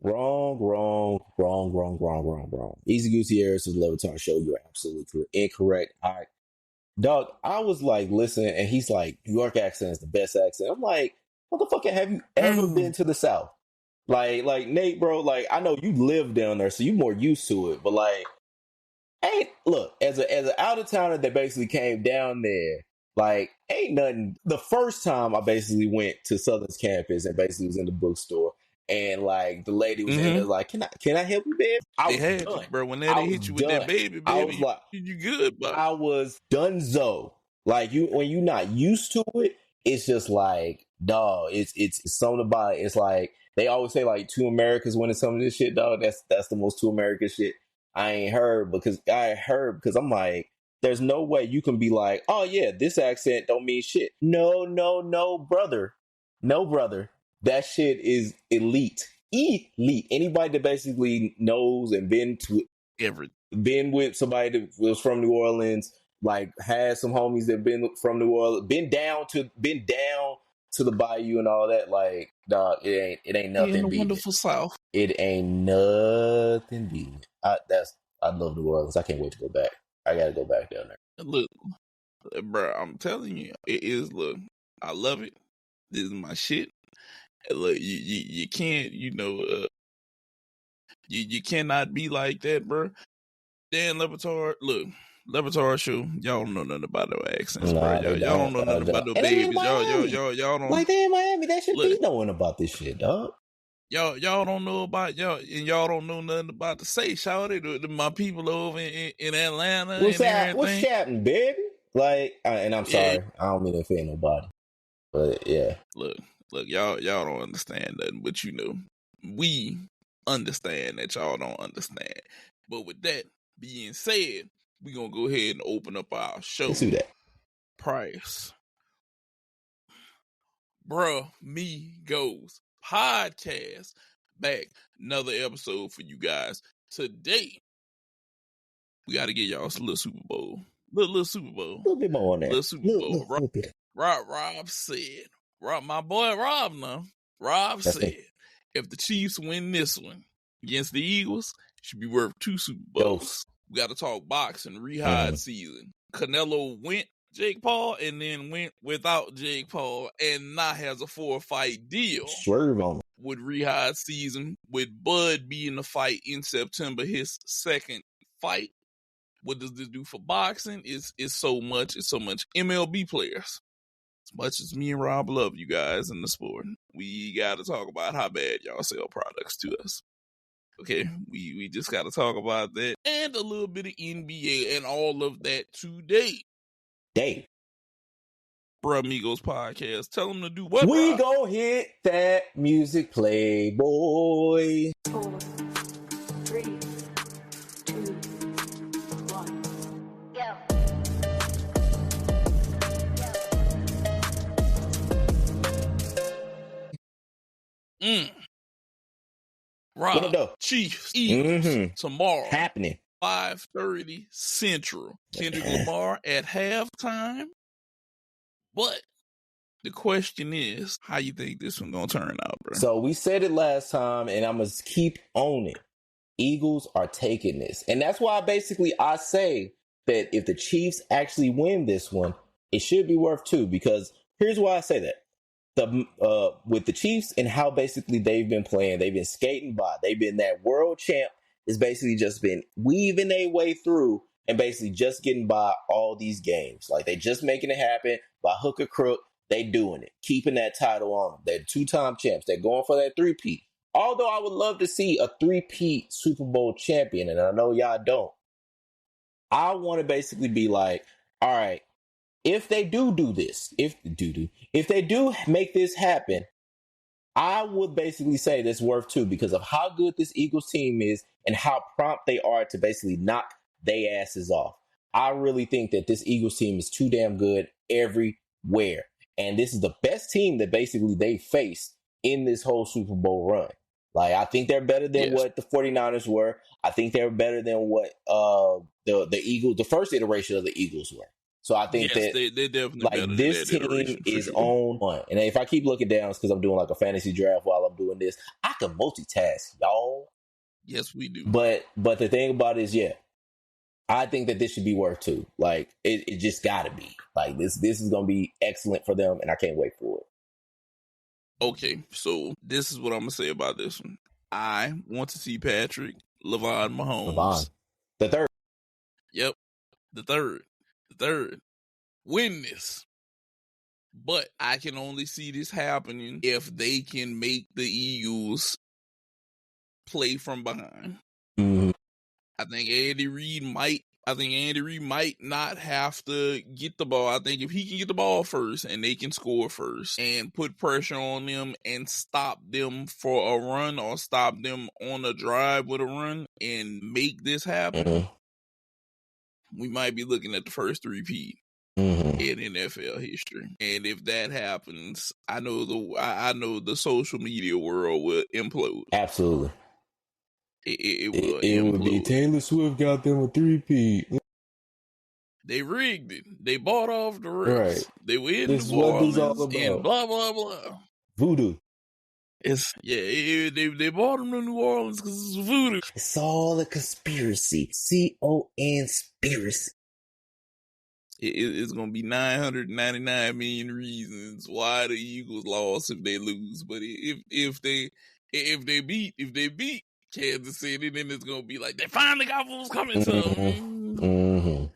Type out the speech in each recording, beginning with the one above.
Wrong. Easy Gutierrez is Levitar show. You're absolutely incorrect. Dog, I was like, listening, and he's like, New York accent is the best accent. I'm like, motherfucker, have you ever been to the South? Like Nate, bro, like, I know you live down there, so you more used to it, but like, look, as an out of towner that basically came down there, like, ain't nothing. The first time I basically went to Southern's campus and basically was in the bookstore, and like the lady was in there, like, can I help you, babe? I They was had done. you, bro. When they hit you with that baby, I was like, you good, bro. I was donezo. Like, when you're not used to it, it's just like, dog. It's something about it. It's like they always say, like, two Americas when it's some of this shit, dog. That's the most two American shit I ain't heard, because I'm like, there's no way you can be like, oh yeah, this accent don't mean shit. No, brother. No, brother. That shit is elite. Anybody that basically knows and been with somebody that was from New Orleans, like, had some homies that been from New Orleans, been down to the bayou and all that, like, dog, it ain't nothing in the beating wonderful South. It ain't nothing beating I love New Orleans. I can't wait to go back. I gotta go back down there. Look, bro, I'm telling you, it is. Look, I love it. This is my shit. Look, you can't, you cannot be like that, bro. Dan Levitar, look, Levitar show, y'all don't know nothing about no accents, bro. Y'all don't know nothing about no babies. Y'all don't. Like, they in Miami, that should be knowing about this shit, dog. Y'all don't know about y'all, and y'all don't know nothing about the say. Shout out to my people over in Atlanta. What's happening, baby? Like, and I'm sorry, I don't mean to offend nobody, but yeah. Look, y'all don't understand nothing, but we understand that y'all don't understand. But with that being said, we gonna go ahead and open up our show. Let's do that. Price, bruh, me goes podcast back, another episode for you guys. Today we got to get y'all a little Super Bowl, little Super Bowl, a little bit more on that, little Super Bowl. Rob said, my boy Rob said, if the Chiefs win this one against the Eagles, it should be worth 2 Super Bowls. We got to talk boxing, rehab season. Canelo went Jake Paul and then went without Jake Paul and now has a 4-fight deal. Swerve on him. With rehab season, with Bud being the fight in September, his second fight. What does this do for boxing? It's so much MLB players. As much as me and Rob love you guys in the sport, we got to talk about how bad y'all sell products to us. Okay, we just got to talk about that and a little bit of NBA and all of that today. Bruh Amigos podcast. Tell them to do what? We gon' hit that music play, boy. 4, 3, 2, 1, go. Rob, Chiefs, Eagles, tomorrow. Happening. 5:30 Central. Kendrick Lamar at halftime. But the question is, how you think this one gonna turn out, bro? So we said it last time, and I'm gonna keep on it. Eagles are taking this, and that's why I say that if the Chiefs actually win this one, it should be worth 2. Because here's why I say that: with the Chiefs and how basically they've been playing, they've been skating by. They've been that world champ. It's basically just been weaving their way through and basically just getting by all these games. Like, they just making it happen by hook or crook. They doing it, keeping that title on them. They're 2-time champs. They're going for that 3-peat. Although I would love to see a 3-peat Super Bowl champion, and I know y'all don't. I want to basically be like, all right, if they do this, if they do make this happen, I would basically say that's worth 2 because of how good this Eagles team is and how prompt they are to basically knock their asses off. I really think that this Eagles team is too damn good everywhere. And this is the best team that basically they faced in this whole Super Bowl run. Like, I think they're better than what the 49ers were. I think they're better than what the Eagles, the first iteration of the Eagles were. So I think they're definitely like this team is on one. And if I keep looking down, it's because I'm doing like a fantasy draft while I'm doing doing this. I can multitask, y'all. Yes, we do. But the thing about it is, yeah, I think that this should be worth $2. Like it just gotta be. Like this is gonna be excellent for them, and I can't wait for it. Okay, so this is what I'm gonna say about this one. I want to see Patrick Lavon Mahomes. The third. Yep, the third win this. But I can only see this happening if they can make the Eagles play from behind. Mm-hmm. I think Andy Reid might not have to get the ball. I think if he can get the ball first and they can score first and put pressure on them and stop them for a run or stop them on a drive with a run and make this happen, we might be looking at the first three-peat in NFL history. And if that happens, I know the social media world will implode. Absolutely. It will it would be Taylor Swift got them a three-peat. They rigged it. They bought off the refs. Right. They were in This New Orleans is what this all about. and blah blah blah. Voodoo. They bought them to New Orleans because it's voodoo. It's all a conspiracy. conspiracy. It's gonna be 999 million reasons why the Eagles lost if they lose. But if they beat Kansas City, then it's gonna be like they finally got what's coming to them.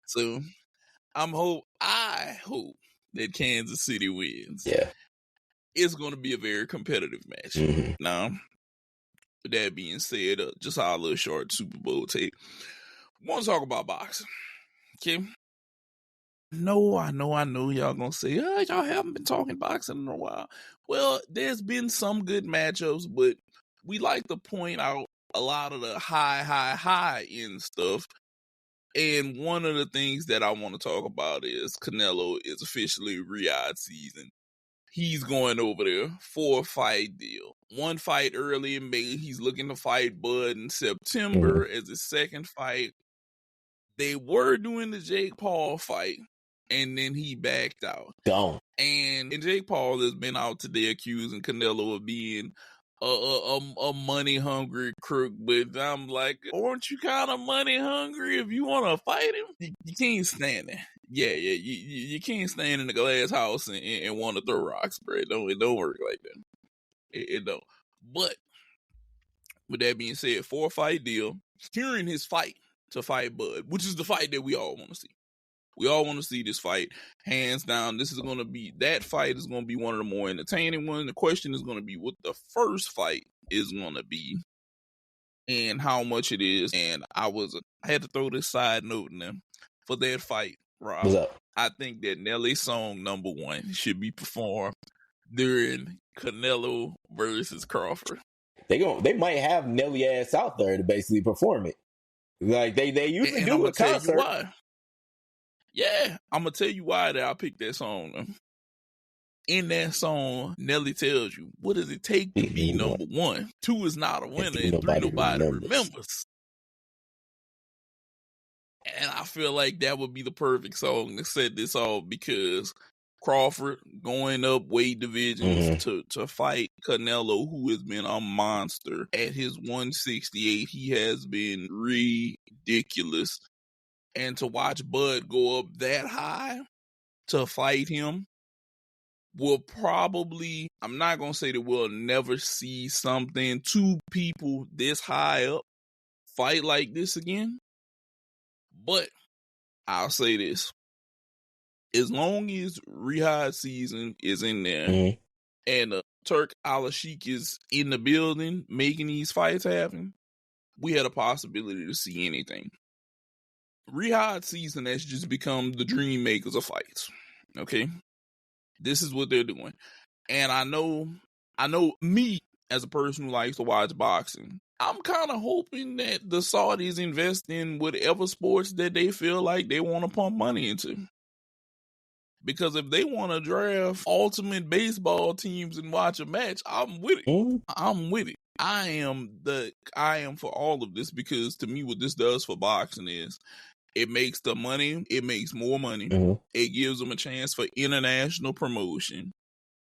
So I hope that Kansas City wins. Yeah. It's gonna be a very competitive match. Now, with that being said, just our little short Super Bowl take. We want to talk about boxing. Okay. No, I know y'all gonna say, y'all haven't been talking boxing in a while. Well, there's been some good matchups, but we like to point out a lot of the high end stuff. And one of the things that I want to talk about is Canelo is officially Riyadh season. He's going over there for a fight deal. One fight early in May. He's looking to fight Bud in September as his second fight. They were doing the Jake Paul fight, and then he backed out. And Jake Paul has been out today accusing Canelo of being a money hungry crook, but I'm like, aren't you kind of money hungry if you want to fight him? You can't stand it. Yeah, you can't stand in the glass house and want to throw rocks, bro. It don't work like that. It don't. But with that being said, 4-fight deal, securing his fight to fight Bud, which is the fight that we all want to see. We all want to see this fight, hands down. That fight is going to be one of the more entertaining ones. The question is going to be what the first fight is going to be and how much it is. And I had to throw this side note in there for that fight, Rob. What's up? I think that Nelly's song number 1 should be performed during Canelo versus Crawford. They might have Nelly ass out there to basically perform it. Like they usually do a concert. Why. Yeah, I'm going to tell you why that I picked that song. In that song, Nelly tells you, what does it take to be number 1? 2 is not a winner, and 3, nobody remembers. And I feel like that would be the perfect song to set this off because Crawford going up weight divisions to fight Canelo, who has been a monster. At his 168, he has been ridiculous. And to watch Bud go up that high to fight him will probably, I'm not going to say that we'll never see something, 2 people this high up fight like this again. But I'll say this. As long as Riyadh season is in there and Turk Al-Sheikh is in the building making these fights happen, we had a possibility to see anything. Riyadh season has just become the dream makers of fights. Okay? This is what they're doing. And I know me as a person who likes to watch boxing, I'm kind of hoping that the Saudis invest in whatever sports that they feel like they want to pump money into. Because if they want to draft ultimate baseball teams and watch a match, I'm with it. I'm with it. I am for all of this because to me what this does for boxing is it makes more money. It gives them a chance for international promotion.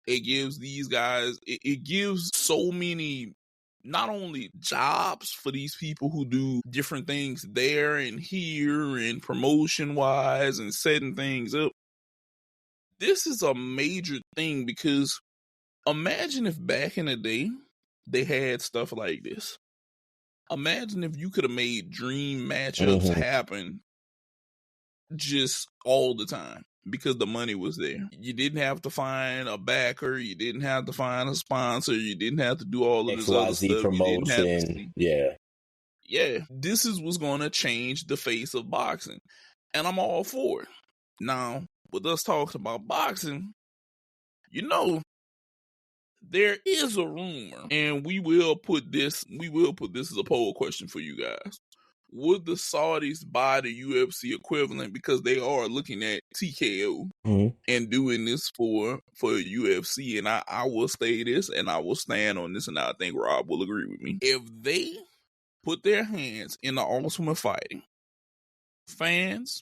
It gives these guys, it gives so many, not only jobs for these people who do different things there and here and promotion wise and setting things up. This is a major thing because imagine if back in the day they had stuff like this. Imagine if you could have made dream matchups happen just all the time because the money was there. You didn't have to find a backer. You didn't have to find a sponsor. You didn't have to do all of this other XYZ stuff. You didn't have to promotion. see. Yeah. Yeah. This is what's going to change the face of boxing. And I'm all for it. Now, with us talking about boxing, you know, there is a rumor, and we will put this as a poll question for you guys. Would the Saudis buy the UFC equivalent because they are looking at TKO and doing this for UFC? And I will say this, and I will stand on this, and I think Rob will agree with me. If they put their hands in the ultimate fighting, fans,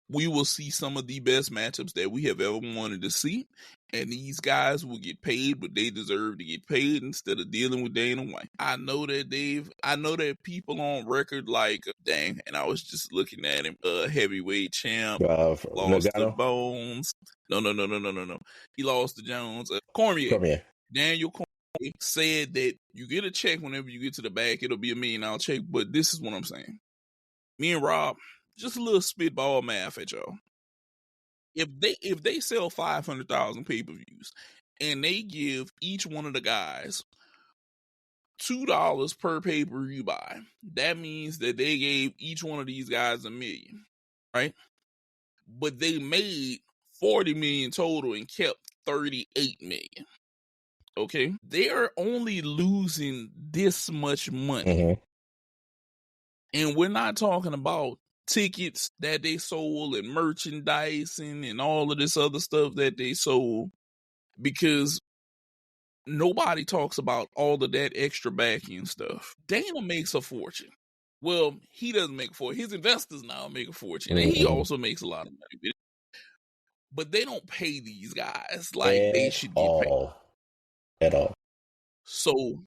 we will see some of the best matchups that we have ever wanted to see. And these guys will get paid, but they deserve to get paid instead of dealing with Dana White. I know that people on record like, dang, and I was just looking at him, heavyweight champ, lost Nagano? to Bones. No. He lost to Jones. Cormier. Daniel Cormier said that you get a check whenever you get to the back. It'll be $1 million check. But this is what I'm saying. Me and Rob, just a little spitball math at y'all. If they sell 500,000 pay-per-views and they give each one of the guys $2 per pay-per-view buy, that means that they gave each one of these guys $1 million, right? But they made 40 million total and kept 38 million. Okay, they are only losing this much money, and we're not talking about tickets that they sold and merchandising and all of this other stuff that they sold, because nobody talks about all of that extra backing stuff. Dana makes a fortune. Well, he doesn't make a fortune. His investors now make a fortune, and he also makes a lot of money. But they don't pay these guys like they should get paid. At all. So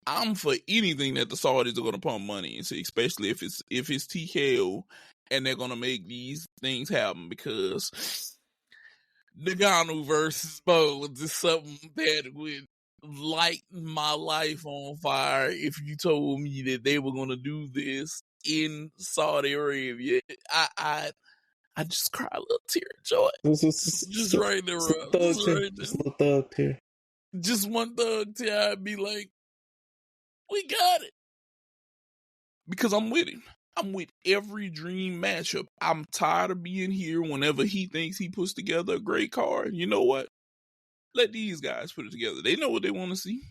I'm for anything that the Saudis are going to pump money into, especially if it's TKO and they're going to make these things happen, because Nagano versus Bones is something that would light my life on fire if you told me that they were going to do this in Saudi Arabia. I just cry a little tear of joy. Just right there, just one thug tear. I'd be like, we got it. Because I'm with him. I'm with every dream matchup. I'm tired of being here whenever he thinks he puts together a great card. You know what? Let these guys put it together. They know what they want to see.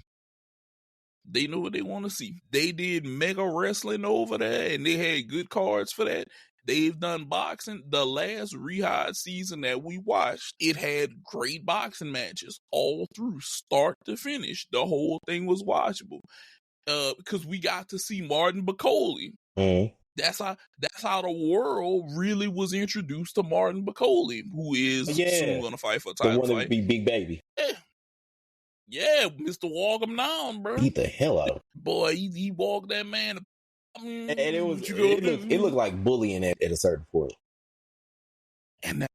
They know what they want to see. They did mega wrestling over there, and they had good cards for that. They've done boxing. The last Rehab season that we watched, it had great boxing matches all through, start to finish. The whole thing was watchable. Because we got to see Martin Bacoli. That's how the world really was introduced to Martin Bacoli, who is soon going to fight for a title fight. The one that be Big Baby. Yeah, Mr. Walk him down, bro. Beat the hell out of him. Boy, he walked that man. And it looked like bullying at a certain point. And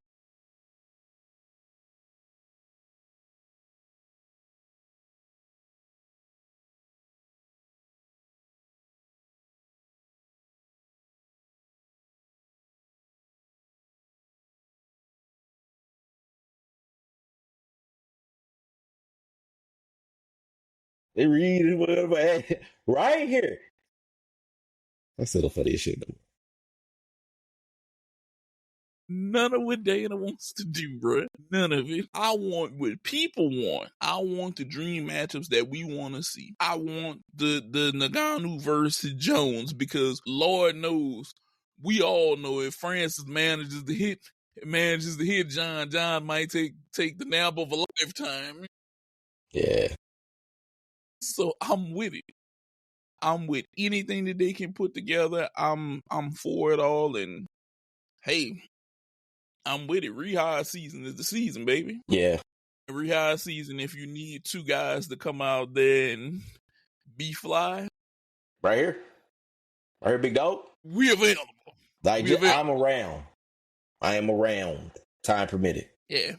they read whatever right here. That's still the funniest shit though. none of what Dana wants to do, bro. None of it. I want what people want. I want the dream matchups that we want to see. I want the Nagano versus Jones, because Lord knows, we all know if Francis manages to hit John might take the nap of a lifetime. Yeah. So I'm with it. I'm with anything that they can put together. I'm for it all, and hey, I'm with it. Rehab season is the season, baby. Yeah. Every high season, if you need two guys to come out there and be fly, Right here. Right here, big dog. we available. Like, We available. I'm around. I am around. Time permitted. Yeah.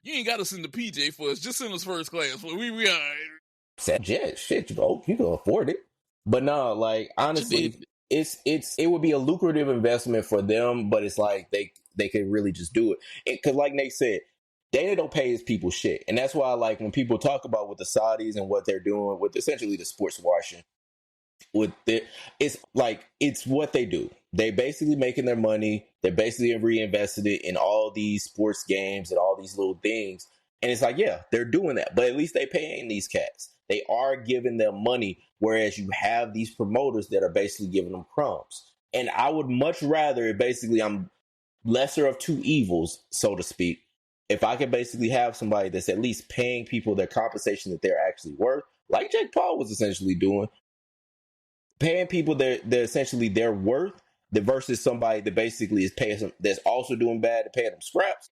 You ain't got to send the PJ for us. Just send us first class. We all right. Jet, shit, you can afford it. But no, like, honestly, it would be a lucrative investment for them, but it's like they could really just do it. Because like Nate said, Dana don't pay his people shit. And that's why, like, when people talk about with the Saudis and what they're doing with essentially the sports washing, it's what they do. They basically making their money. They're basically reinvested it in all these sports games and all these little things. And it's like, yeah, they're doing that, but at least they paying these cats. They are giving them money, whereas you have these promoters that are basically giving them crumbs. And I would much rather, basically, I'm lesser of two evils, so to speak. If I could basically have somebody that's at least paying people their compensation that they're actually worth, like Jake Paul was essentially doing, paying people they're essentially their worth, versus somebody that basically is paying some, that's also doing bad and paying them scraps.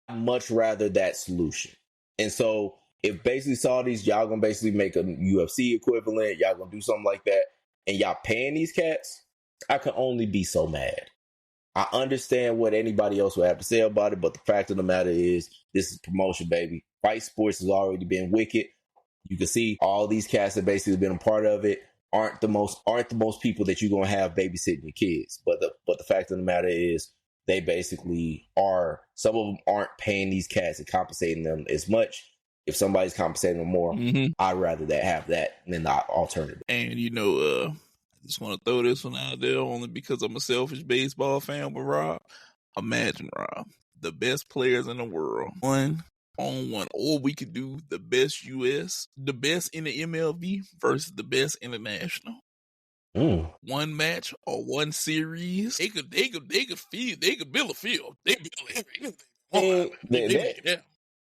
I'd much rather that solution. And so if basically Saudis, y'all gonna basically make a UFC equivalent, y'all gonna do something like that, and y'all paying these cats, I can only be so mad. I understand what anybody else would have to say about it, but the fact of the matter is, this is promotion, baby. Fight sports has already been wicked. You can see all these cats that basically been a part of it aren't the most people that you're gonna have babysitting your kids. But the fact of the matter is, they basically are. Some of them aren't paying these cats and compensating them as much. If somebody's compensating them more, I'd rather have that than the alternative. And I just want to throw this one out there only because I'm a selfish baseball fan. But Rob, imagine, Rob, the best players in the world, 1-on-1, or we could do the best the best in the MLB versus the best international. One match or one series, they could build a field. They build everything.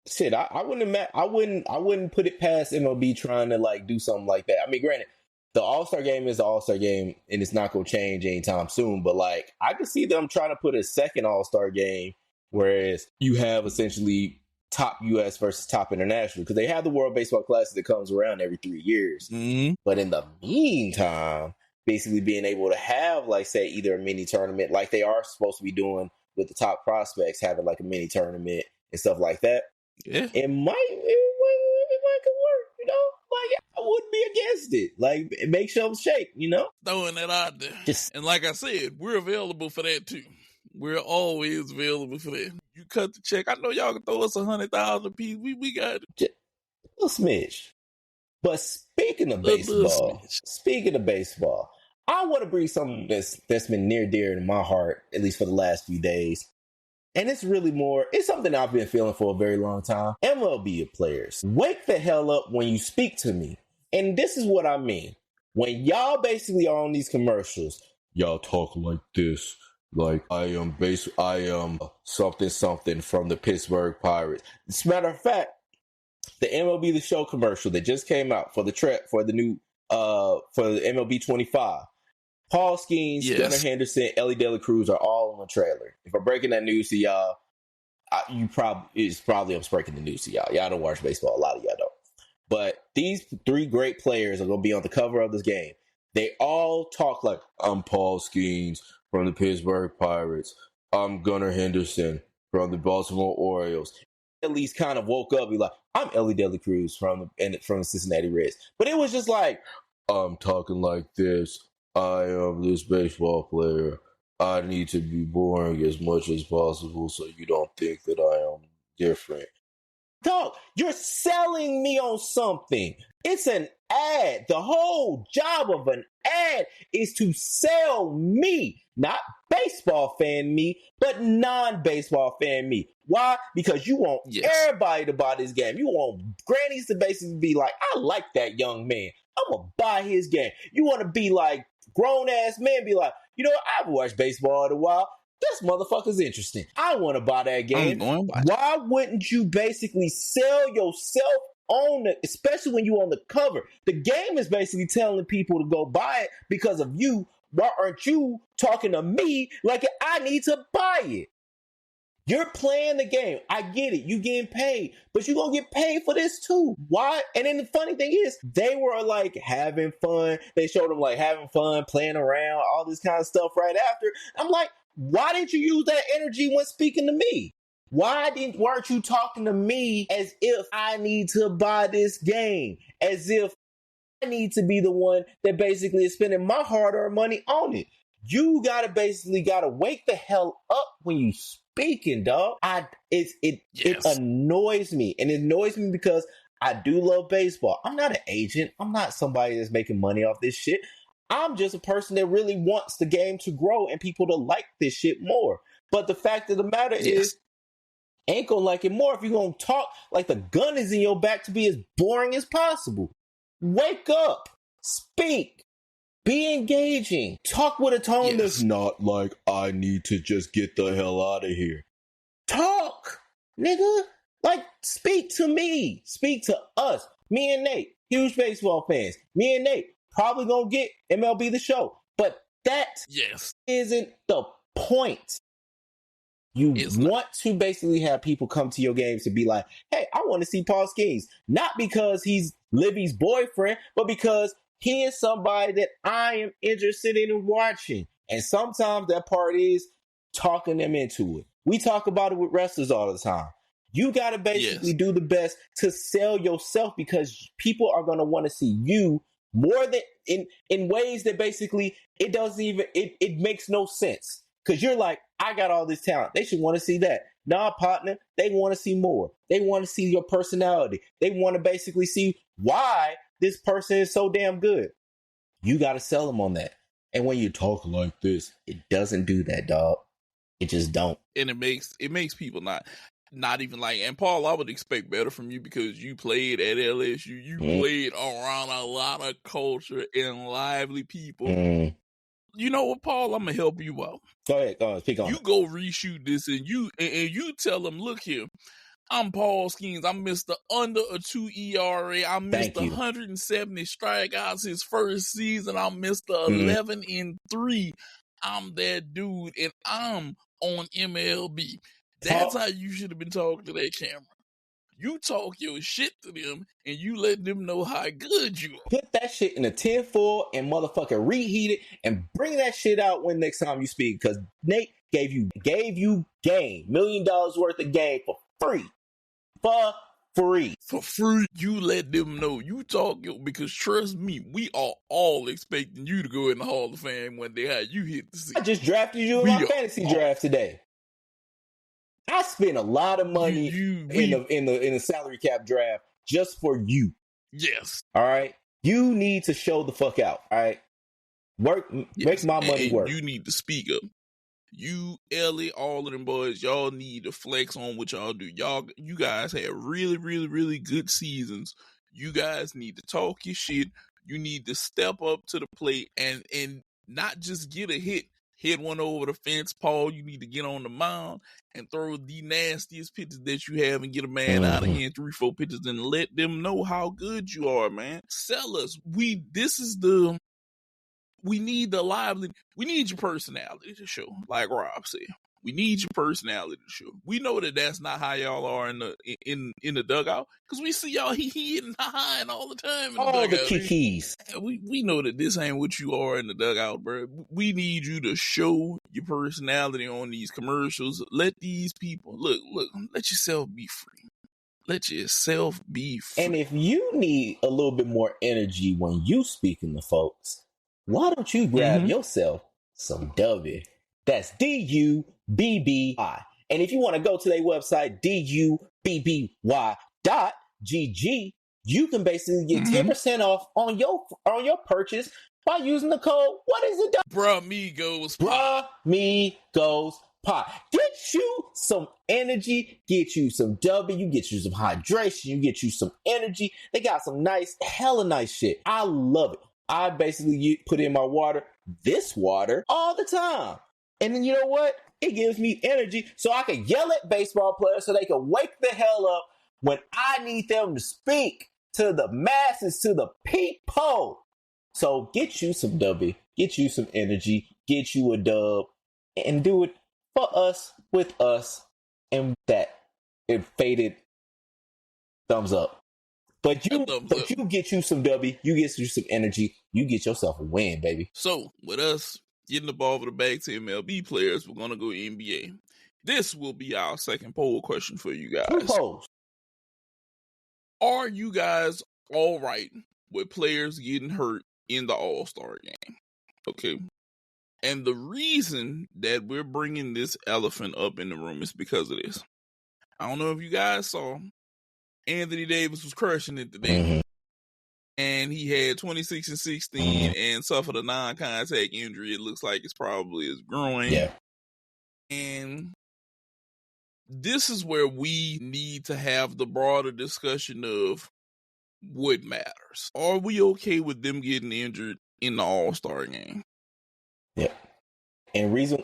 Shit, I wouldn't put it past MLB trying to like do something like that. I mean, granted, the All-Star game is the All-Star game, and it's not gonna change anytime soon. But like, I could see them trying to put a second All-Star game, whereas you have essentially top U.S. versus top international, because they have the World Baseball Classic that comes around every 3 years. But in the meantime, basically being able to have, like, say, either a mini tournament, like they are supposed to be doing with the top prospects, having like a mini tournament and stuff like that. Yeah, it might could work, you know. Like, I wouldn't be against it. Like, it makes them shake, you know. Throwing that out there. And like I said, we're available for that too. We're always available for that. You cut the check. I know y'all can throw us 100,000 apiece. We got it. Just a little smidge. But speaking of baseball, I want to bring something that's been near dear to my heart, at least for the last few days. And it's something I've been feeling for a very long time. MLB players, wake the hell up when you speak to me. And this is what I mean. When y'all basically are on these commercials, y'all talk like this. Like, I am something from the Pittsburgh Pirates. As a matter of fact, the MLB The Show commercial that just came out for the MLB 25. Paul Skeens, Gunnar Henderson, Ellie De La Cruz are all on the trailer. If I'm breaking that news to y'all, I'm breaking the news to y'all. Y'all don't watch baseball. A lot of y'all don't. But these three great players are going to be on the cover of this game. They all talk like, I'm Paul Skeens from the Pittsburgh Pirates. I'm Gunnar Henderson from the Baltimore Orioles. At least kind of woke up and be like, I'm Ellie De La Cruz from the Cincinnati Reds. But it was just like, I'm talking like this. I am this baseball player. I need to be boring as much as possible so you don't think that I am different. Dog, you're selling me on something. It's an ad. The whole job of an ad is to sell me. Not baseball fan me, but non-baseball fan me. Why? Because you want everybody to buy this game. You want grannies to basically be like, I like that young man. I'm going to buy his game. You want to be like grown-ass men, be like, you know what? I've watched baseball in a while. This motherfucker's interesting. I want to buy that game. Why wouldn't you basically sell yourself on it, especially when you're on the cover? The game is basically telling people to go buy it because of you. Why aren't you talking to me like I need to buy it? You're playing the game. I get it. You getting paid, but you're going to get paid for this too. Why? And then the funny thing is, they were like having fun. They showed them like having fun, playing around, all this kind of stuff right after. I'm like, why didn't you use that energy when speaking to me? Weren't you talking to me as if I need to buy this game? As if I need to be the one that basically is spending my hard-earned money on it. You gotta wake the hell up when you speaking, dog. It annoys me. And it annoys me because I do love baseball. I'm not an agent. I'm not somebody that's making money off this shit. I'm just a person that really wants the game to grow and people to like this shit more. But the fact of the matter is, ain't gonna like it more if you're gonna talk like the gun is in your back to be as boring as possible. Wake up. Speak. Be engaging. Talk with a tone that's not like, I need to just get the hell out of here. Talk, nigga. Like, speak to me. Speak to us. Me and Nate, huge baseball fans. Me and Nate probably gonna get MLB The Show. But that isn't the point. You want to basically have people come to your games to be like, hey, I want to see Paul Skeens. Not because he's Livy's boyfriend, but because he is somebody that I am interested in watching. And sometimes that part is talking them into it. We talk about it with wrestlers all the time. You got to basically do the best to sell yourself because people are going to want to see you more than in ways that basically it makes no sense. Because you're like, I got all this talent. They should want to see that. Nah, partner, they want to see more. They want to see your personality. They want to basically see why this person is so damn good. You got to sell them on that. And when you talk like this, it doesn't do that, dog. It just don't. And it makes people not even like, and Paul, I would expect better from you because you played at LSU. You played around a lot of culture and lively people. You know what, Paul? I'm gonna help you out. Go ahead, speak on. You go reshoot this, and you tell them, look here, I'm Paul Skeens. I'm Mr. Under a 2 ERA. I'm Mr. 170 strikeouts his first season. I'm Mr. 11-3. I'm that dude, and I'm on MLB. That's how you should have been talking to that camera. You talk your shit to them, and you let them know how good you are. Put that shit in a tinfoil and motherfucker reheat it and bring that shit out when next time you speak. Because Nate gave you game, $1 million worth of game for free. For free. You let them know. You talk, because trust me, we are all expecting you to go in the Hall of Fame one day. How you hit the seat. I just drafted you in my fantasy draft today. I spent a lot of money in the salary cap draft just for you. Yes. All right. You need to show the fuck out. All right. Make my money work. You need to speak up. You, Ellie, all of them boys, y'all need to flex on what y'all do. You guys had really, really, really good seasons. You guys need to talk your shit. You need to step up to the plate and not just get a hit one over the fence, Paul. You need to get on the mound and throw the nastiest pitches that you have and get a man out of here in 3-4 pitches and let them know how good you are, man. Sell us. We need your personality to show, like Rob said. We need your personality to show. We know that that's not how y'all are in the dugout, because we see y'all hitting high all the time in the dugout. All the kikis. We know that this ain't what you are in the dugout, bro. We need you to show your personality on these commercials. Let these people look. Let yourself be free. Let yourself be free. And if you need a little bit more energy when you speaking to folks, why don't you grab yourself some W? That's DUBBY. And if you want to go to their website, DUBBY.GG, you can basically get 10% off on your purchase by using the code. What is it? Bramigos Pie. Get you some energy, get you some W, get you some hydration, you get you some energy. They got some hella nice shit. I love it. I basically put in my water, this water, all the time. And then you know what? It gives me energy so I can yell at baseball players so they can wake the hell up when I need them to speak to the masses, to the people. So get you some W, get you some energy, get you a dub, and do it for us, with us, and that it faded thumbs up. But you get you some W, you get you some energy, you get yourself a win, baby. So with us getting the ball over the back to MLB players, we're gonna go NBA. This will be our second poll question for you guys. 2 polls. Are you guys all right with players getting hurt in the All-Star game? Okay. And the reason that we're bringing this elephant up in the room is because of this. I don't know if you guys saw, Anthony Davis was crushing it today. Mm-hmm. And he had 26 and 16 and suffered a non-contact injury. It looks like it's probably his groin. Yeah. And this is where we need to have the broader discussion of what matters. Are we okay with them getting injured in the All-Star game? Yeah. And reason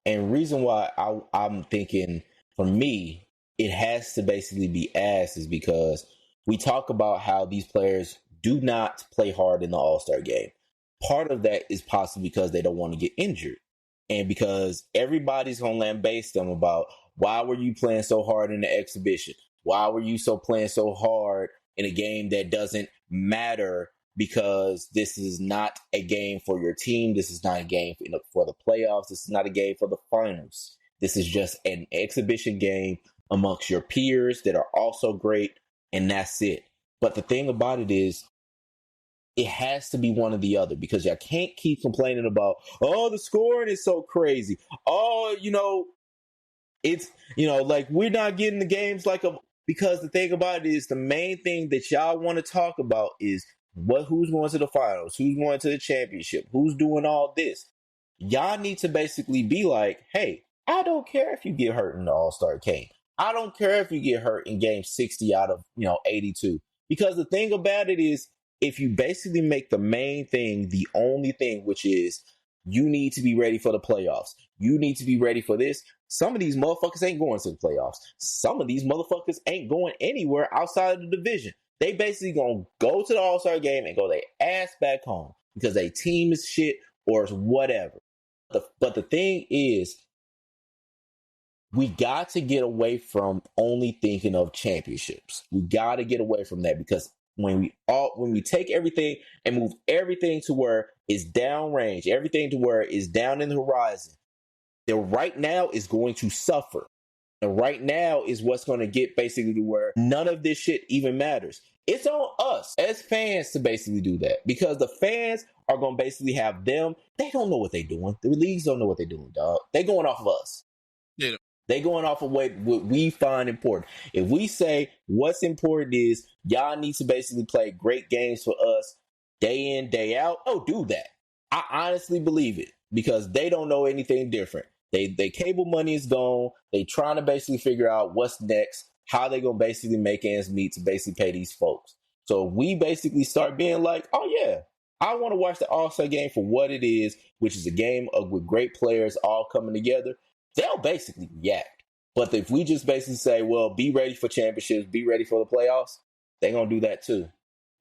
why I'm thinking, for me, it has to basically be asked is because we talk about how these players do not play hard in the All-Star game. Part of that is possibly because they don't want to get injured. And because everybody's going to lambaste them about, why were you playing so hard in the exhibition? Why were you playing so hard in a game that doesn't matter, because this is not a game for your team. This is not a game for the playoffs. This is not a game for the finals. This is just an exhibition game amongst your peers that are also great, and that's it. But the thing about it is, it has to be one or the other, because y'all can't keep complaining about, oh, the scoring is so crazy. Oh, it's, like, we're not getting the games because the thing about it is, the main thing that y'all want to talk about is who's going to the finals, who's going to the championship, who's doing all this. Y'all need to basically be like, hey, I don't care if you get hurt in the All-Star game. I don't care if you get hurt in game 60 out of 82. Because the thing about it is, if you basically make the main thing the only thing, which is you need to be ready for the playoffs, you need to be ready for this. Some of these motherfuckers ain't going to the playoffs. Some of these motherfuckers ain't going anywhere outside of the division. They basically gonna go to the All-Star game and go their ass back home because their team is shit or whatever. But the thing is, we got to get away from only thinking of championships. We got to get away from that, because when we take everything and move everything to where it's downrange, everything to where it's down in the horizon, the right now is going to suffer. And right now is what's going to get basically to where none of this shit even matters. It's on us as fans to basically do that, because the fans are going to basically have them. They don't know what they're doing. The leagues don't know what they're doing, dog. They're going off of us. Yeah. They're going off of what we find important. If we say what's important is y'all need to basically play great games for us day in, day out, do that. I honestly believe it, because they don't know anything different. They cable money is gone. They trying to basically figure out what's next, how they going to basically make ends meet to basically pay these folks. So we basically start being like, oh yeah, I want to watch the All-Star game for what it is, which is a game with great players all coming together. They'll basically react. But if we just basically say, well, be ready for championships, be ready for the playoffs, they're going to do that too.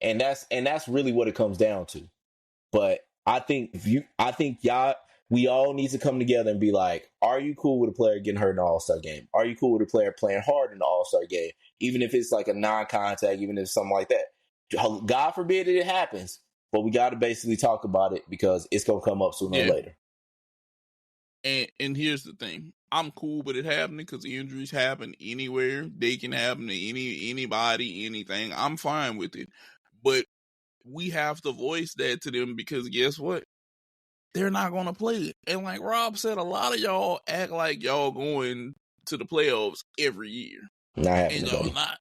And that's really what it comes down to. But I think we all need to come together and be like, are you cool with a player getting hurt in the All-Star game? Are you cool with a player playing hard in the All-Star game? Even if it's like a non-contact, even if it's something like that. God forbid it happens, but we got to basically talk about it, because it's going to come up sooner or later. And here's the thing. I'm cool with it happening, because injuries happen anywhere. They can happen to anybody, anything. I'm fine with it. But we have to voice that to them, because guess what? They're not going to play it. And like Rob said, a lot of y'all act like y'all going to the playoffs every year. And y'all not.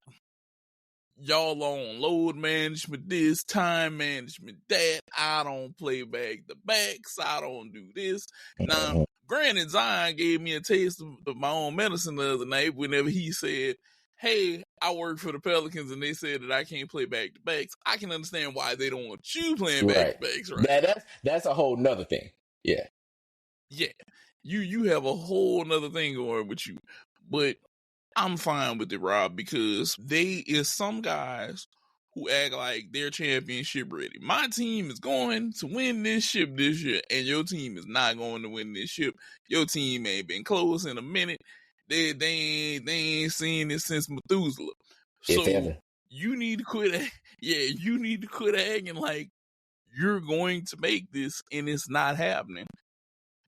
Y'all on load management this, time management that. I don't play back the backs. I don't do this. Now, granted, Zion gave me a taste of my own medicine the other night whenever he said, hey, I work for the Pelicans and they said that I can't play back to backs. I can understand why they don't want you playing back to backs, right? That's a whole nother thing. Yeah. Yeah. You have a whole nother thing going with you. But I'm fine with it, Rob, because they is some guys who act like they're championship ready. My team is going to win this ship this year, and your team is not going to win this ship. Your team ain't been close in a minute. They ain't seen it since Methuselah. If So ever. you need to quit. Yeah, you need to quit acting like you're going to make this and it's not happening.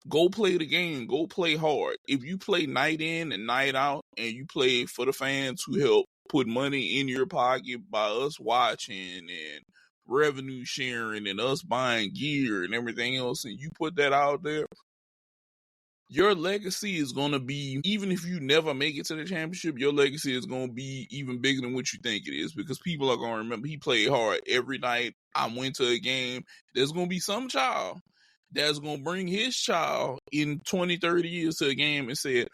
Go play the game. Go play hard. If you play night in and night out and you play for the fans who help put money in your pocket by us watching and revenue sharing and us buying gear and everything else, and you put that out there, your legacy is going to be, even if you never make it to the championship, your legacy is going to be even bigger than what you think it is, because people are going to remember he played hard every night. I went to a game. There's going to be some child that's going to bring his child in 20, 30 years to a game and said,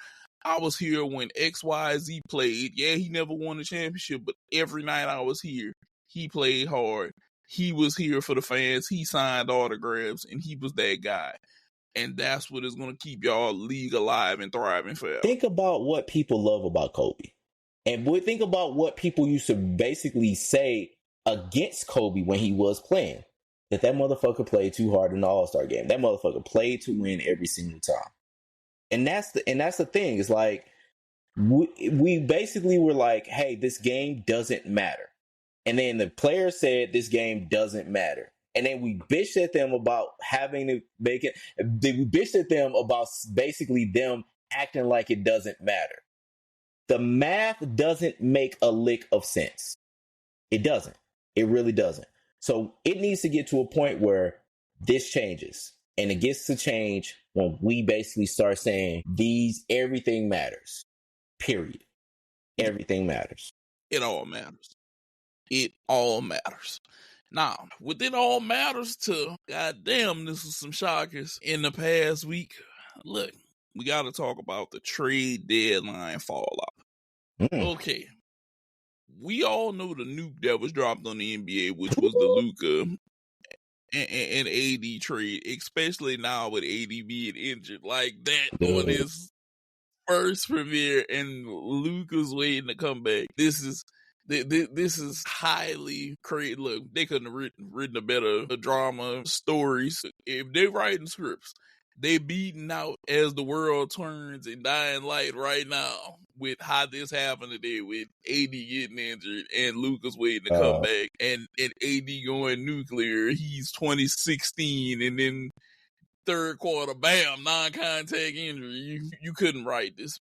I was here when XYZ played. Yeah, he never won a championship, but every night I was here, he played hard. He was here for the fans. He signed autographs, and he was that guy. And that's what is going to keep y'all league alive and thriving forever. Think about what people love about Kobe. And think about what people used to basically say against Kobe when he was playing. That motherfucker played too hard in the All-Star game. That motherfucker played to win every single time. And that's the thing. It's like, we basically were like, hey, this game doesn't matter. And then the player said this game doesn't matter. And then we bitched at them about having to make it. We bitched at them about basically them acting like it doesn't matter. The math doesn't make a lick of sense. It doesn't. It really doesn't. So it needs to get to a point where this changes. And it gets to change when we basically start saying everything matters. Period. Everything matters. It all matters. It all matters. Now, with it all matters to, goddamn, this was some shockers in the past week. Look, we got to talk about the trade deadline fallout. Okay. We all know the nuke that was dropped on the NBA, which was the Luka and AD trade, especially now with AD being injured like that on his first premiere, and Luka's waiting to come back. This is highly crazy. Look, they couldn't have written a better drama stories. If they're writing scripts, they beating out as the world turns and dying light right now with how this happened today with AD getting injured and Luka's waiting to come back and AD going nuclear. He's 2016 and then third quarter, bam, non-contact injury. You couldn't write this.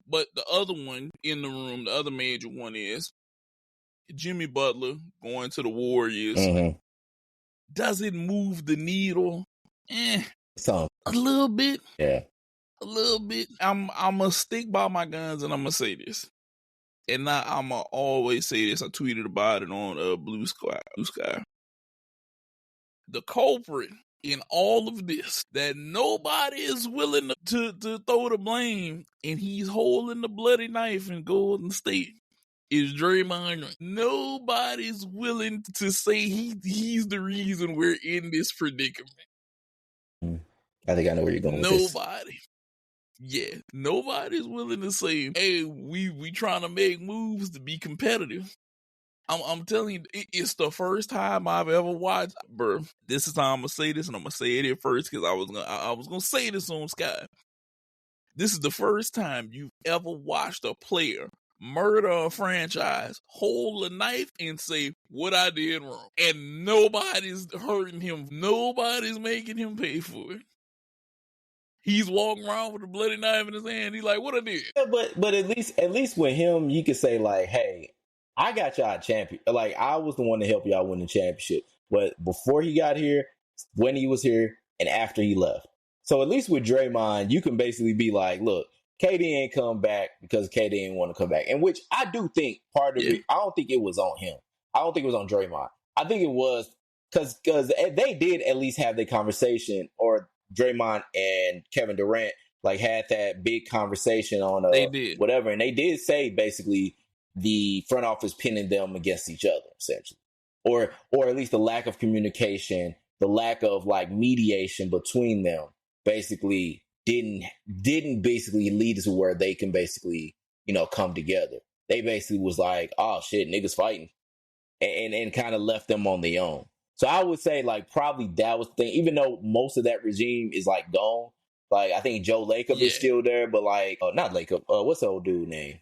But the other one in the room, the other major one is Jimmy Butler going to the Warriors. Mm-hmm. Does it move the needle? So a little bit. Yeah. A little bit. I'm gonna stick by my guns and I'm gonna say this. And I'm gonna always say this. I tweeted about it on Blue Sky. The culprit in all of this that nobody is willing to throw the blame, and he's holding the bloody knife in Golden State, is Draymond. Nobody's willing to say he's the reason we're in this predicament. I think I know where you're going with this. Nobody. Yeah, nobody's willing to say, hey, we trying to make moves to be competitive. I'm telling you, it's the first time I've ever watched, bro. This is how I'm gonna say this, and I'm gonna say it at first because I was gonna say this on Sky. This is the first time you've ever watched a player murder a franchise, hold a knife, and say what I did wrong, and nobody's hurting him. Nobody's making him pay for it. He's walking around with a bloody knife in his hand. He's like, what I did? Yeah, but at least with him, you could say like, hey, I got y'all a champion. Like, I was the one to help y'all win the championship. But before he got here, when he was here, and after he left. So at least with Draymond, you can basically be like, look, KD ain't come back because KD didn't want to come back. And which I do think part of it, I don't think it was on him. I don't think it was on Draymond. I think it was because they did at least have the conversation, or Draymond and Kevin Durant like had that big conversation on they did. Whatever. And they did say basically the front office pinning them against each other, essentially. Or at least the lack of communication, the lack of like mediation between them basically didn't basically lead to where they can basically, come together. They basically was like, oh shit, niggas fighting. And kind of left them on their own. So I would say like probably that was the thing, even though most of that regime is like gone, Like, I think Joe Lacob Yeah. is still there, but like, not Lacob. What's the old dude name?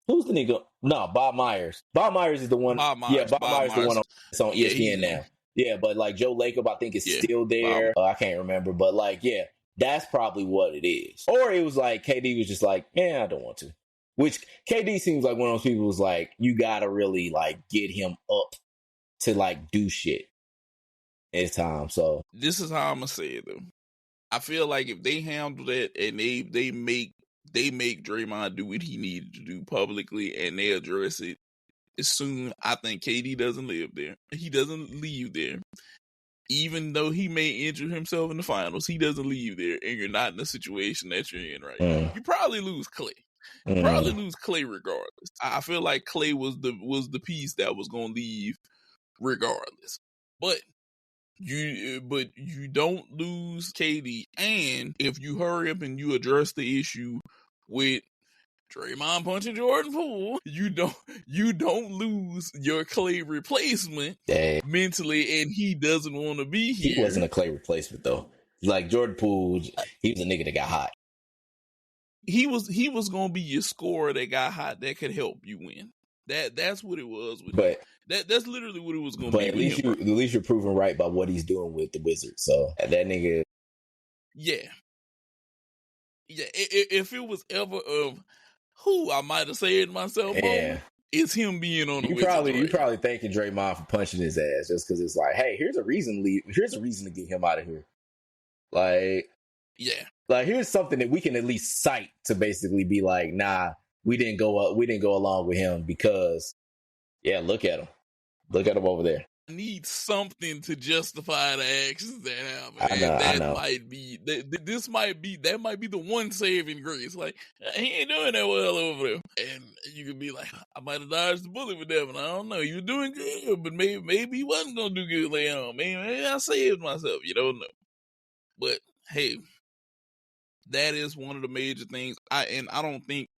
Who's the nigga? No, Bob Myers. Bob Myers is the one. Bob Yeah, Myers. Bob Bob Myers is the one Myers. that's on Yeah, ESPN now. Yeah, but like Joe Lacob, I think is Yeah, still there. I can't remember, but like, yeah, that's probably what it is. Or it was like KD was just like, man, I don't want to. Which KD seems like one of those people who's like, you gotta really like get him up to like do shit at time. So this is how I'm gonna say it though. I feel like if they handle that and they make Draymond do what he needed to do publicly and they address it as soon, I think KD doesn't live there. He doesn't leave there. Even though he may injure himself in the finals, he doesn't leave there, and you're not in the situation that you're in right now. You probably lose Clay. You probably lose Clay regardless. I feel like Clay was the piece that was gonna leave regardless. But you don't lose KD, and if you hurry up and you address the issue with Draymond punching Jordan Poole, you don't lose your Clay replacement mentally, and he doesn't want to be here. He wasn't a Clay replacement though. Like Jordan Poole, he was a nigga that got hot. He was gonna be your scorer that got hot that could help you win. That's what it was with him. That's literally what it was gonna be. But at least you're proven right by what he's doing with the Wizards. So that nigga, yeah. If it was ever of who I might have said myself, moment, it's him being on the Wizards. You probably thanking Draymond for punching his ass just because it's like, hey, here's a reason to get him out of here. Like, yeah, like here's something that we can at least cite to basically be like, nah, we didn't go along with him because, yeah, look at him over there. I need something to justify the actions that happen. I know. Might be that might be the one saving grace. Like, he ain't doing that well over there, and you could be like, I might have dodged the bullet with that one. I don't know. You were doing good, but maybe he wasn't gonna do good later on. Maybe I saved myself. You don't know. But hey, that is one of the major things. I don't think,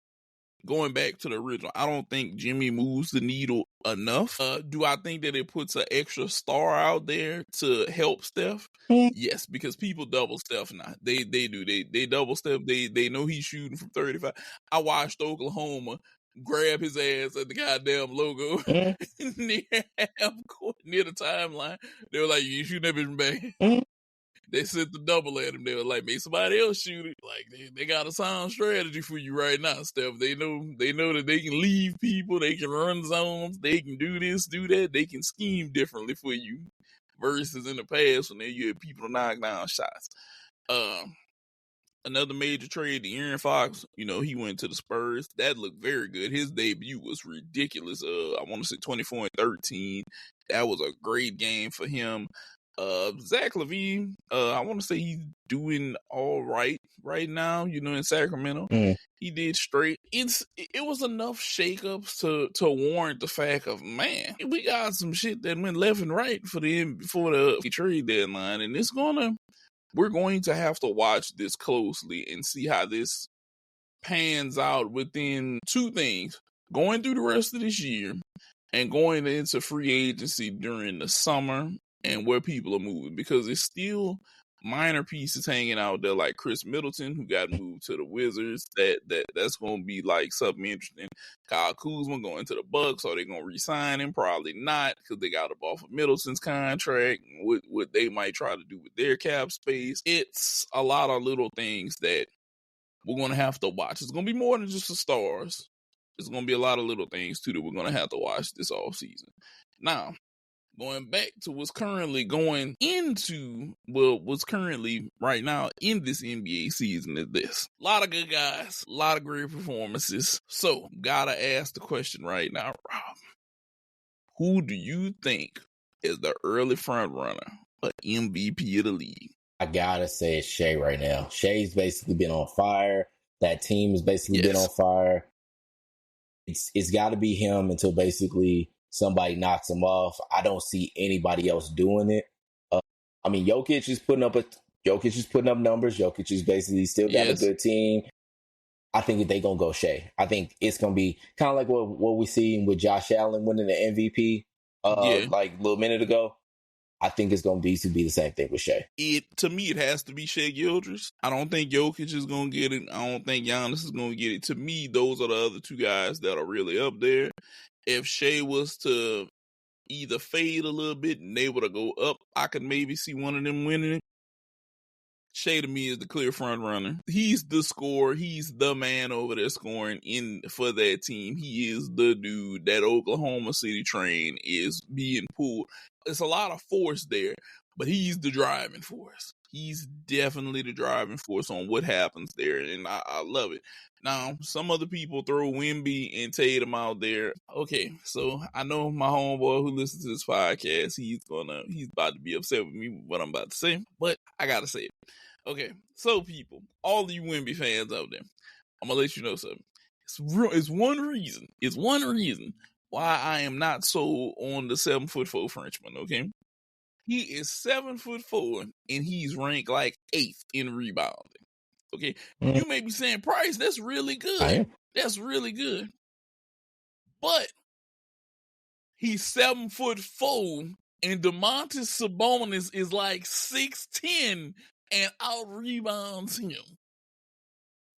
going back to the original, I don't think Jimmy moves the needle enough. Do I think that it puts an extra star out there to help Steph? Yes, because people double Steph now. They do. They double Steph. They know he's shooting from 35. I watched Oklahoma grab his ass at the goddamn logo near half court, near the timeline. They were like, you shooting that bitch back. They sent the double at him. They were like, make somebody else shoot it. Like, they got a sound strategy for you right now, Steph. They know that they can leave people. They can run zones. They can do this, do that. They can scheme differently for you versus in the past when you had people to knock down shots. Another major trade, De'Aaron Fox, he went to the Spurs. That looked very good. His debut was ridiculous. I want to say 24 and 13. That was a great game for him. Zach LaVine, I want to say he's doing all right now, in Sacramento. He did straight. It was enough shakeups to warrant the fact of, man, we got some shit that went left and right for the trade deadline, and we're going to have to watch this closely and see how this pans out within two things: going through the rest of this year and going into free agency during the summer, and where people are moving, because it's still minor pieces hanging out there, like Chris Middleton, who got moved to the Wizards. That's going to be like something interesting. Kyle Kuzma going to the Bucks. Are they going to re-sign him? Probably not, because they got up off of Middleton's contract. What they might try to do with their cap space. It's a lot of little things that we're going to have to watch. It's going to be more than just the stars. It's going to be a lot of little things too that we're going to have to watch this off season. Now, going back to what's currently right now in this NBA season is this. A lot of good guys, a lot of great performances. So, gotta ask the question right now, Rob. Who do you think is the early front runner for MVP of the league? I gotta say it's Shea right now. Shea's basically been on fire. That team has basically been on fire. It's got to be him until basically somebody knocks him off. I don't see anybody else doing it. Jokic is putting up numbers. Jokic is basically still got a good team. I think they're going to go Shea. I think it's going to be kind of like what we seen with Josh Allen winning the MVP like a little minute ago. I think it's going to be the same thing with Shea. To me, it has to be Shea Gildress. I don't think Jokic is going to get it. I don't think Giannis is going to get it. To me, those are the other two guys that are really up there. If Shea was to either fade a little bit and able to go up, I could maybe see one of them winning it. Shea to me is the clear front runner. He's the scorer. He's the man over there scoring for that team. He is the dude. That Oklahoma City train is being pulled. It's a lot of force there, but he's the driving force. He's definitely the driving force on what happens there, and I love it. Now, some other people throw Wemby and Tatum out there. Okay, so I know my homeboy who listens to this podcast, he's about to be upset with me with what I'm about to say, but I gotta say it. Okay, so people, all of you Wemby fans out there, I'm gonna let you know something. It's one reason why I am not sold on the 7'4" Frenchman. Okay, he is 7'4" and he's ranked like 8th in rebounding. Okay, you may be saying, Price, that's really good. That's really good, but he's 7'4", and Domantas Sabonis is like 6'10" and out rebounds him.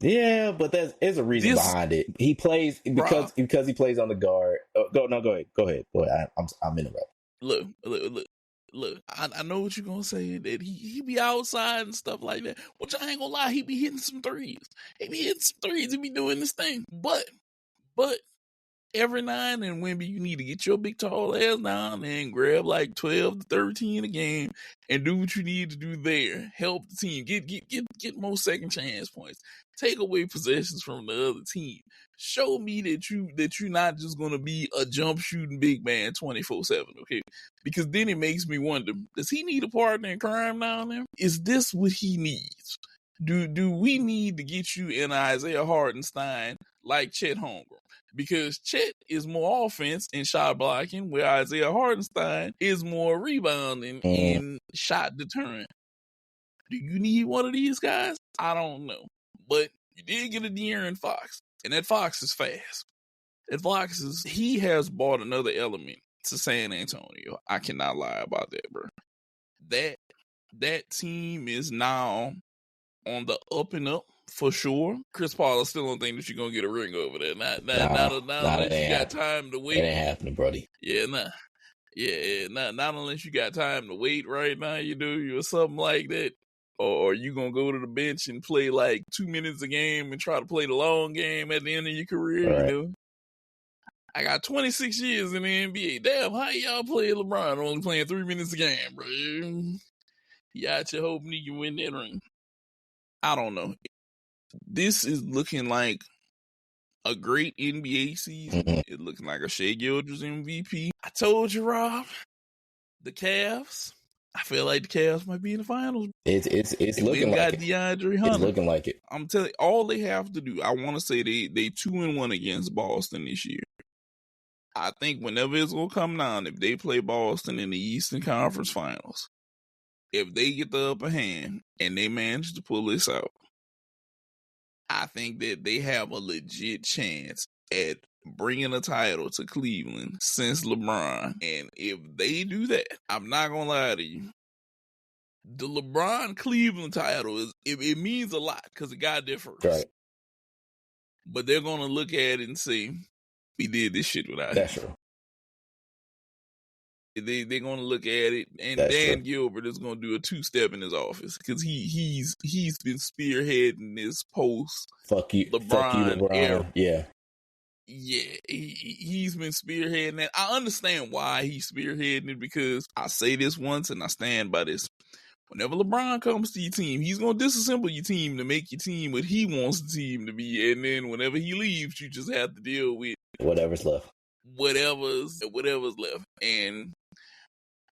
Yeah, but there's a reason behind it. He plays because he plays on the guard. Go ahead. I'm interrupting. Look. I know what you're gonna say, that he be outside and stuff like that. Which I ain't gonna lie, he be hitting some threes. He be doing this thing. But every now and then, Wemby, you need to get your big tall ass down there and grab like 12 to 13 a game and do what you need to do there. Help the team. Get more second chance points. Take away possessions from the other team. Show me that you're not just gonna be a jump shooting big man 24/7, okay? Because then it makes me wonder, does he need a partner in crime down there? Is this what he needs? Do we need to get you in Isaiah Hartenstein like Chet Holmgren? Because Chet is more offense and shot blocking, where Isaiah Hartenstein is more rebounding and shot deterrent. Do you need one of these guys? I don't know. But you did get a De'Aaron Fox, and that Fox is fast. He has brought another element to San Antonio. I cannot lie about that, bro. That team is now on the up and up for sure. Chris Paul, I still don't think that you're gonna get a ring over there. Not unless you got time to wait. It ain't happening, Brody. Yeah, not unless you got time to wait right now. You do or something like that. Or you gonna go to the bench and play like 2 minutes a game and try to play the long game at the end of your career, right. You know? I got 26 years in the NBA. Damn, how y'all play LeBron only playing 3 minutes a game, bro? You out your hoping you can win that ring. I don't know. This is looking like a great NBA season. It looking like a Shea Gildress MVP. I told you, Rob, the Cavs. I feel like the Cavs might be in the finals. It's looking like it. DeAndre Hunter. It's looking like it. I'm telling you, all they have to do, I want to say they 2-1 against Boston this year. I think whenever it's going to come down, if they play Boston in the Eastern Conference Finals, if they get the upper hand and they manage to pull this out, I think that they have a legit chance at bringing a title to Cleveland since LeBron. And if they do that, I'm not going to lie to you, the LeBron Cleveland title, it means a lot because it got there first. Right. But they're going to look at it and say, we did this shit without That's him. true. They're going to look at it, and That's Dan true. Gilbert is going to do a 2-step in his office because he's been spearheading this post. Fuck you, LeBron. Era. Yeah, he's been spearheading that. I understand why he's spearheading it because I say this once and I stand by this. Whenever LeBron comes to your team, he's going to disassemble your team to make your team what he wants the team to be, and then whenever he leaves, you just have to deal with whatever's left. Whatever's left, and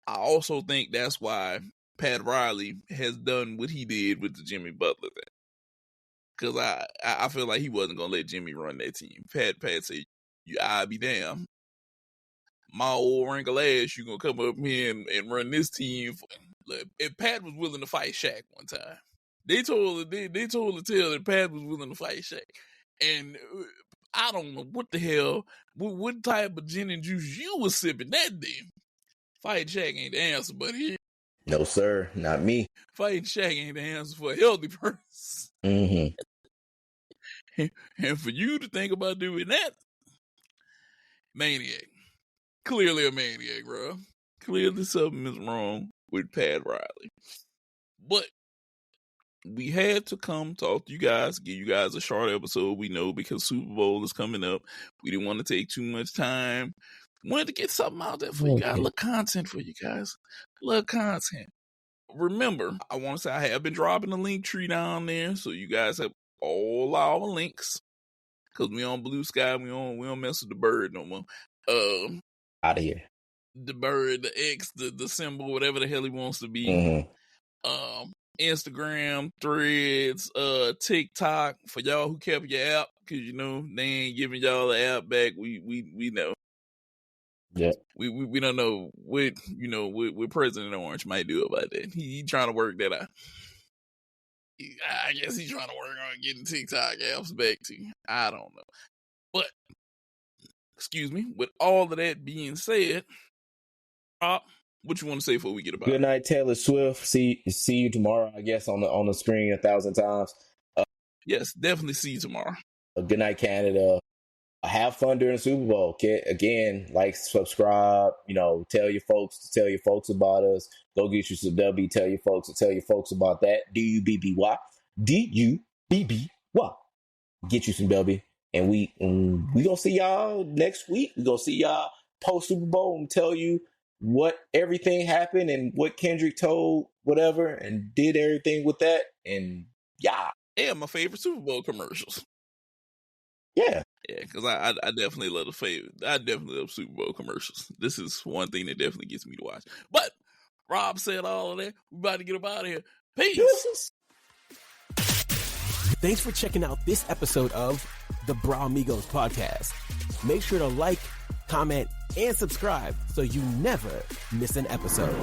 I also think that's why Pat Riley has done what he did with the Jimmy Butler thing. Because I feel like he wasn't going to let Jimmy run that team. Pat said, I'll be damn. My old wrinkle ass, you going to come up here and run this team. Look, if Pat was willing to fight Shaq one time, they told the tale that Pat was willing to fight Shaq. And I don't know what the hell, what type of gin and juice you was sipping that day Fighting Shaq ain't the answer, buddy. No, sir, not me. Fighting Shaq ain't the answer for a healthy person. Mm-hmm. And for you to think about doing that, maniac. Clearly a maniac, bro. Clearly something is wrong with Pat Riley. But we had to come talk to you guys, give you guys a short episode. We know because Super Bowl is coming up. We didn't want to take too much time. Wanted to get something out there for you guys. A little content for you guys. A little content. Remember, I want to say I have been dropping the link tree down there, so you guys have all our links. Because we on Blue Sky, we don't mess with the bird no more. Out of here. The bird, the X, the symbol, whatever the hell he wants to be. Mm-hmm. Instagram, Threads, TikTok for y'all who kept your app, because you know they ain't giving y'all the app back. We know. Yeah. We don't know what President Orange might do about that. He trying to work that out. I guess he's trying to work on getting TikTok apps back to you. I don't know. But excuse me, with all of that being said, what you want to say before we get about Good it? night, Taylor Swift. See you tomorrow, I guess, on the screen 1,000 times. Yes, definitely see you tomorrow. Good night, Canada. Have fun during the Super Bowl. Okay? Again, like, subscribe. Tell your folks about us. Go get you some W. Tell your folks about that. DUBBY. DUBBY. Get you some W. And we gonna see y'all next week. We gonna see y'all post Super Bowl and tell you what everything happened and what Kendrick told whatever and did everything with that. And yeah, my favorite Super Bowl commercials. Yeah, because I definitely love I definitely love Super Bowl commercials. This is one thing that definitely gets me to watch. But Rob said all of that. We about to get up out of here. Peace. Thanks for checking out this episode of the Bra Amigos podcast. Make sure to like, comment, and subscribe so you never miss an episode.